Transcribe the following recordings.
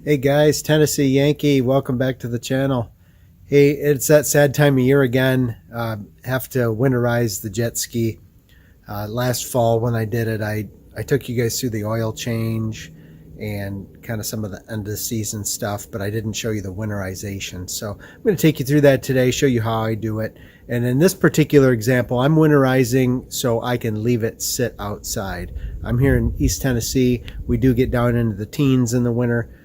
Hey guys, Tennessee Yankee, welcome back to the channel. Hey, it's that sad time of year again. Have to winterize the jet ski. Last fall when I did it, I took you guys through the oil change and kind of some of the end of the season stuff, but I didn't show you the winterization. So I'm going to take you through that today, show you how I do it. And in this particular example, I'm winterizing so I can leave it sit outside. I'm here in East Tennessee. We do get down into the teens in the winter.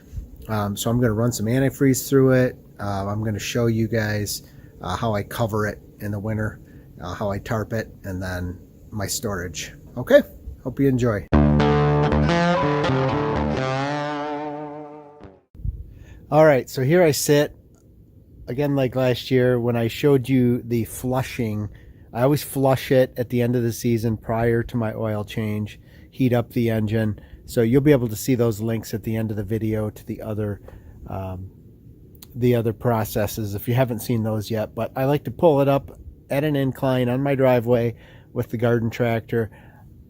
So I'm going to run some antifreeze through it. I'm going to show you guys how I cover it in the winter, how I tarp it, and then my storage. Okay, hope you enjoy. All right, so here I sit again, like last year when I showed you the flushing. I always flush it at the end of the season prior to my oil change, heat up the engine. So you'll be able to see those links at the end of the video to the other processes if you haven't seen those yet. But I like to pull it up at an incline on my driveway with the garden tractor.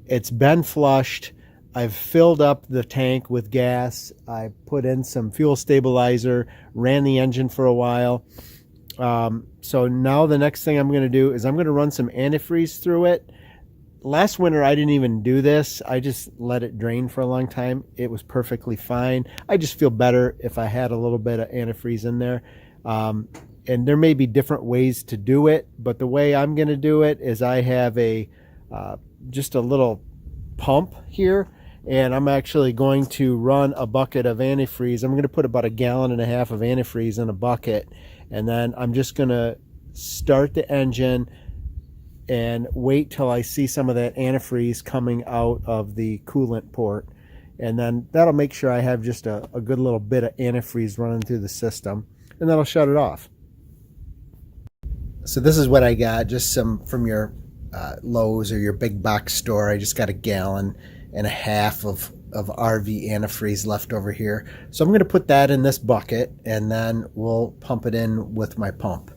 It's been flushed. I've filled up the tank with gas. I put in some fuel stabilizer, ran the engine for a while. So now the next thing I'm going to do is I'm going to run some antifreeze through it. Last winter I didn't even do this. I just let it drain for a long time. It was perfectly fine. I just feel better if I had a little bit of antifreeze in there. And there may be different ways to do it, but the way I'm going to do it is I have a just a little pump here, and I'm actually going to run a bucket of antifreeze. I'm going to put about 1.5 gallons of antifreeze in a bucket, and then I'm just going to start the engine and wait till I see some of that antifreeze coming out of the coolant port. And then that'll make sure I have just a good little bit of antifreeze running through the system, and then I'll shut it off. So this is what I got, just some from your Lowe's or your big box store. I just got 1.5 gallons of RV antifreeze left over here. So I'm going to put that in this bucket, and then we'll pump it in with my pump.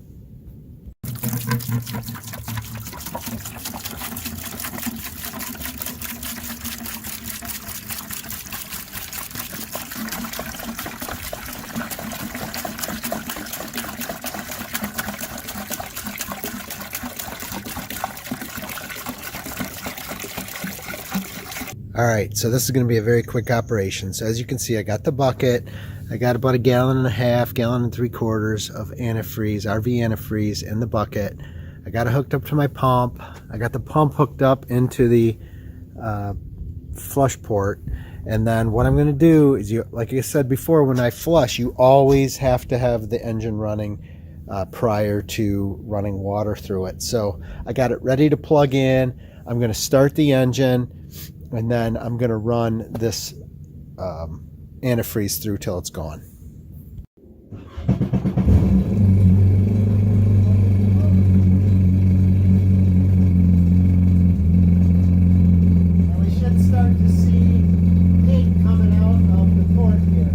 All right, so this is going to be a very quick operation. So as you can see, I got the bucket. I got about 1.5 gallons, 1.3 gallons of antifreeze, RV antifreeze in the bucket. I got it hooked up to my pump. I got the pump hooked up into the flush port. And then what I'm going to do is, like I said before, when I flush, you always have to have the engine running prior to running water through it. So I got it ready to plug in. I'm going to start the engine, and then I'm going to run this antifreeze through till it's gone. And we should start to see heat coming out of the port here.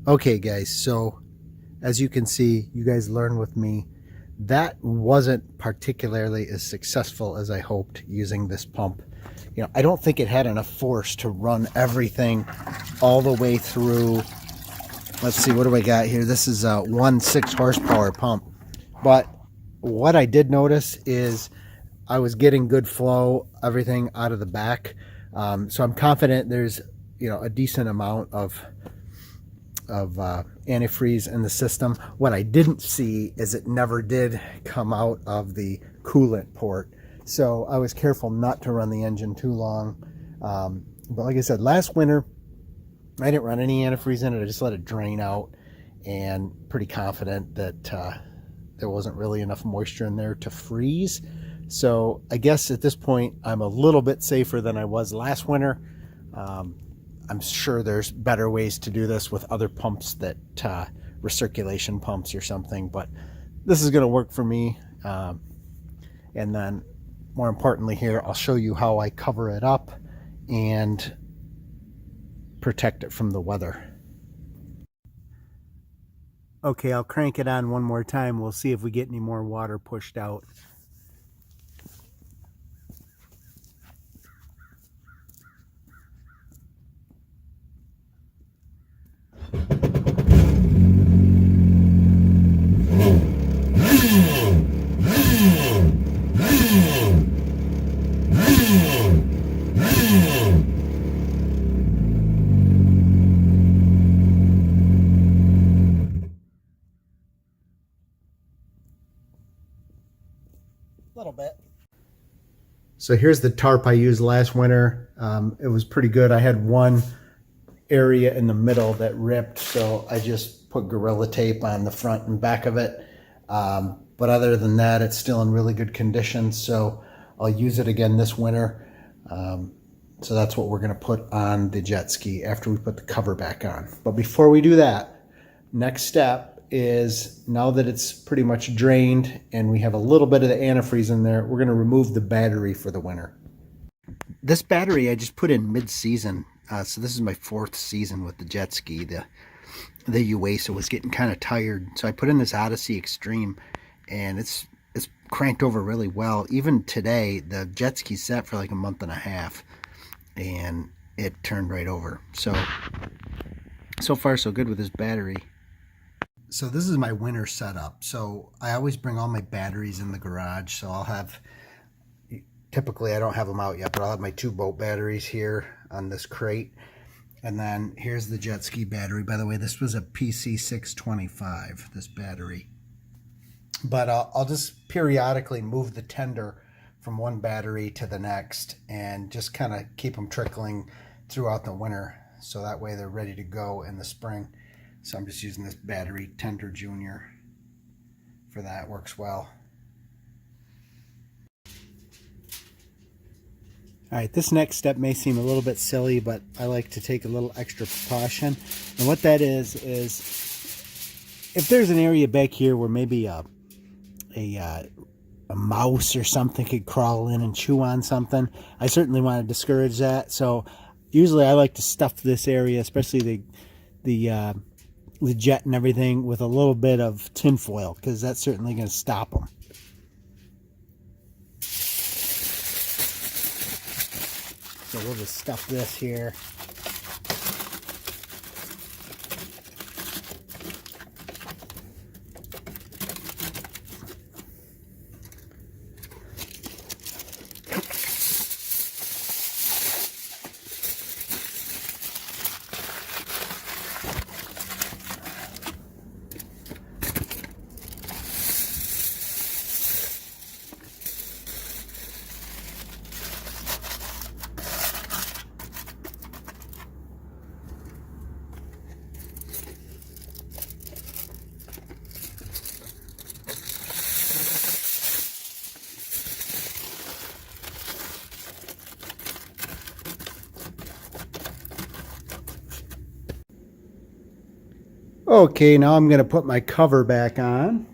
Okay guys, so as you can see, you guys learn with me, that wasn't particularly as successful as I hoped using this pump. You know, I don't think it had enough force to run everything all the way through. Let's see, what do I got here? This is a 1.6 horsepower pump. But what I did notice is I was getting good flow, everything out of the back. So I'm confident there's, you know, a decent amount of antifreeze in the system. What I didn't see is it never did come out of the coolant port. So I was careful not to run the engine too long. But like I said, last winter, I didn't run any antifreeze in it. I just let it drain out, and pretty confident that there wasn't really enough moisture in there to freeze. So I guess at this point, I'm a little bit safer than I was last winter. I'm sure there's better ways to do this with other pumps, that recirculation pumps or something, but this is going to work for me. And then more importantly here, I'll show you how I cover it up and protect it from the weather. Okay, I'll crank it on one more time. We'll see if we get any more water pushed out. Little bit. So here's the tarp I used last winter. It was pretty good. I had one area in the middle that ripped, so I just put Gorilla Tape on the front and back of it. But other than that, it's still in really good condition, so I'll use it again this winter. So that's what we're going to put on the jet ski after we put the cover back on. But before we do that, next step is, now that it's pretty much drained and we have a little bit of the antifreeze in there, we're going to remove the battery for the winter. This battery I just put in mid-season. So this is my 4th season with the jet ski. The Uesa was getting kind of tired, so I put in this Odyssey Extreme, and it's cranked over really well. Even today, the jet ski sat for like a month and a half, and it turned right over. So far so good with this battery. So this is my winter setup. So I always bring all my batteries in the garage. So I'll have, typically I don't have them out yet, but I'll have my 2 boat batteries here on this crate. And then here's the jet ski battery. By the way, this was a PC625, this battery. But I'll just periodically move the tender from one battery to the next and just kind of keep them trickling throughout the winter, so that way they're ready to go in the spring. So I'm just using this battery tender junior for that. Works well. All right, this next step may seem a little bit silly, but I like to take a little extra precaution. And what that is if there's an area back here where maybe a mouse or something could crawl in and chew on something, I certainly want to discourage that. So usually I like to stuff this area, especially the jet and everything, with a little bit of tin foil, because that's certainly going to stop them. So we'll just stuff this here. Okay, now I'm going to put my cover back on.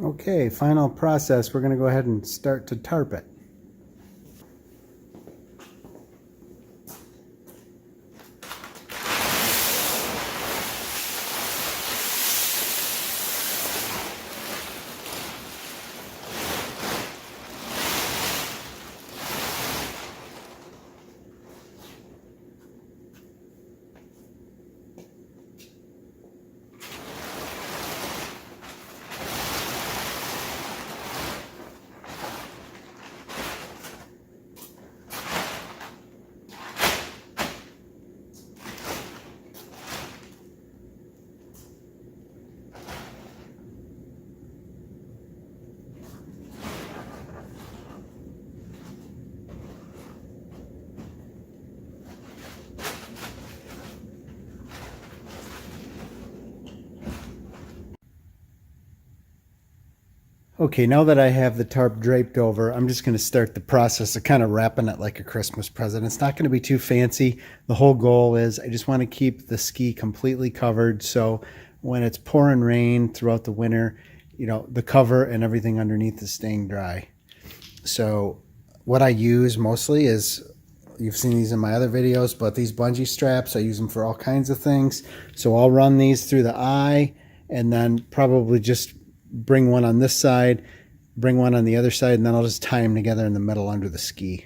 Okay, final process. We're going to go ahead and start to tarp it. Okay, now that I have the tarp draped over, I'm just going to start the process of kind of wrapping it like a Christmas present. It's not going to be too fancy. The whole goal is I just want to keep the ski completely covered, so when it's pouring rain throughout the winter, you know, the cover and everything underneath is staying dry. So what I use mostly is, you've seen these in my other videos, but these bungee straps, I use them for all kinds of things. So I'll run these through the eye and then probably just bring one on this side, bring one on the other side, and then I'll just tie them together in the middle under the ski.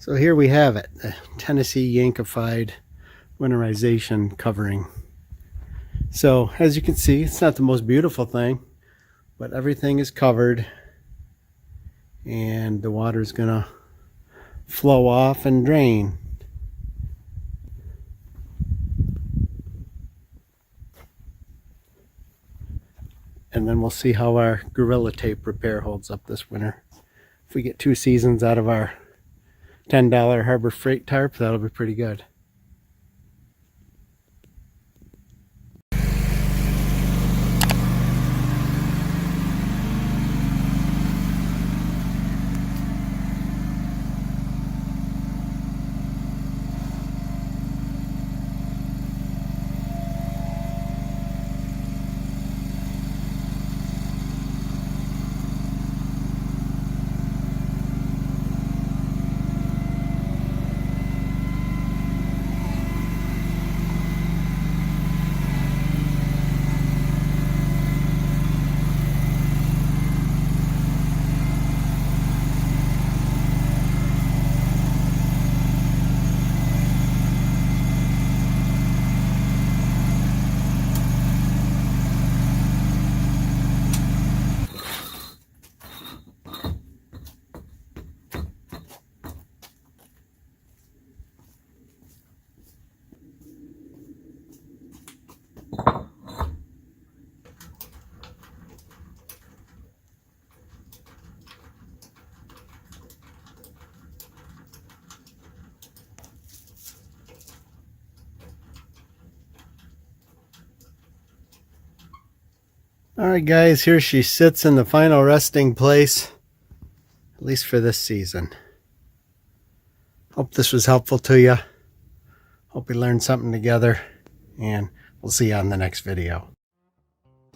So here we have it, the Tennessee Yankified winterization covering. So as you can see, it's not the most beautiful thing, but everything is covered and the water is gonna flow off and drain. And then we'll see how our Gorilla Tape repair holds up this winter. If we get 2 seasons out of our $10 Harbor Freight tarp, that'll be pretty good. All right, guys, here she sits in the final resting place, at least for this season. Hope this was helpful to you. Hope we learned something together, and we'll see you on the next video.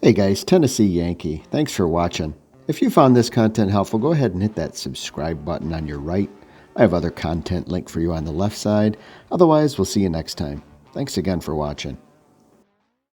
Hey guys, Tennessee Yankee. Thanks for watching. If you found this content helpful, go ahead and hit that subscribe button on your right. I have other content linked for you on the left side. Otherwise, we'll see you next time. Thanks again for watching.